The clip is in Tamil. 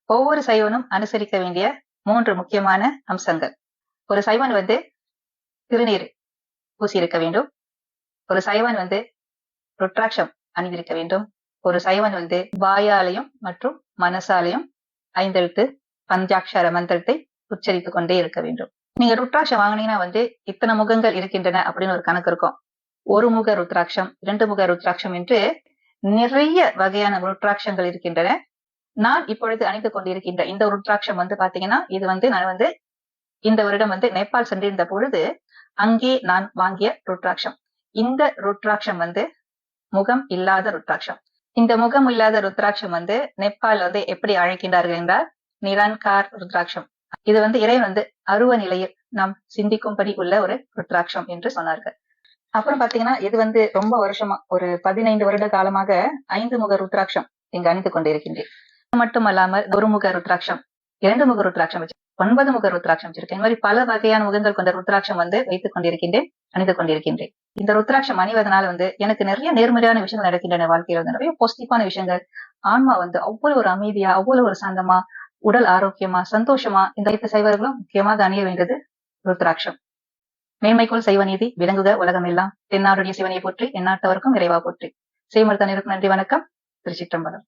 ஒவ்வொரு சைவனும் அனுசரிக்க வேண்டிய 3 முக்கியமான அம்சங்கள். ஒரு சைவன் திருநீர் பூசியிருக்க வேண்டும். ஒரு சைவன் ருத்ராட்சம் அணிந்திருக்க வேண்டும். ஒரு சைவன் வாயாலையும் மற்றும் மனசாலையும் 5 எழுத்து பஞ்சாட்சர மந்திரத்தை உச்சரித்துக் கொண்டே இருக்க வேண்டும். நீங்க ருத்ராட்சம் வாங்கினீங்கன்னா இத்தனை முகங்கள் இருக்கின்றன அப்படின்னு ஒரு கணக்கு இருக்கும். ஒரு முக ருத்ராட்சம், 2 முக ருத்ராட்சம் என்று நிறைய வகையான ருத்ராட்சங்கள் இருக்கின்றன. நான் இப்பொழுது அணிந்து கொண்டிருக்கின்ற இந்த ருத்ராட்சம் பாத்தீங்கன்னா இது நான் இந்த வருடம் நேபாள் சென்றிருந்த பொழுது அங்கே நான் வாங்கிய ருத்ராட்சம். இந்த ருத்ராட்சம் முகம் இல்லாத ருத்ராட்சம். இந்த முகம் இல்லாத ருத்ராட்சம் நேபாள் எப்படி அழைக்கின்றார்கள் என்றால் நிரன்கார் ருத்ராட்சம். இது இறைவன் அருவ நிலையில் நாம் சிந்திக்கும்படி உள்ள ஒரு ருத்ராட்சம் என்று சொன்னார்கள். அப்புறம் பாத்தீங்கன்னா இது ரொம்ப வருஷமா ஒரு 15 வருட காலமாக 5 முக ருத்ராட்சம் இங்கு அணிந்து கொண்டிருக்கின்றேன். மட்டுமல்லாமல் ஒரு முக ருத்ராட்சம், 2 முக ருத்ராட்சம் வச்சு 9 முக ருத்ராட்சம் வச்சிருக்கேன். இந்த மாதிரி பல வகையான முகங்கள் கொண்ட ருத்ராட்சம் வைத்துக் கொண்டிருக்கின்றேன், அணிந்து கொண்டிருக்கின்றேன். இந்த ருத்ராட்சம் அணிவதனால எனக்கு நிறைய நேர்மறையான விஷயங்கள் நடக்கின்றன. வாழ்க்கையில நிறைய பாசிட்டிவான விஷயங்கள். ஆன்மா அவ்வளவு ஒரு அமைதியா, அவ்வளவு ஒரு சாந்தமா, உடல் ஆரோக்கியமா, சந்தோஷமா இந்த சைவர்களும் முக்கியமாக அணிய வேண்டியது ருத்ராட்சம். மேன்மைக்குள் சைவ நீதி விளங்குக உலகம் எல்லாம். தென்னாருடைய சிவனை போற்றி, எந்நாட்டவருக்கும் இறைவா போற்றி. செய்மர்த்தனிற்கும் நன்றி, வணக்கம். திருச்சிற்றம்பலம்.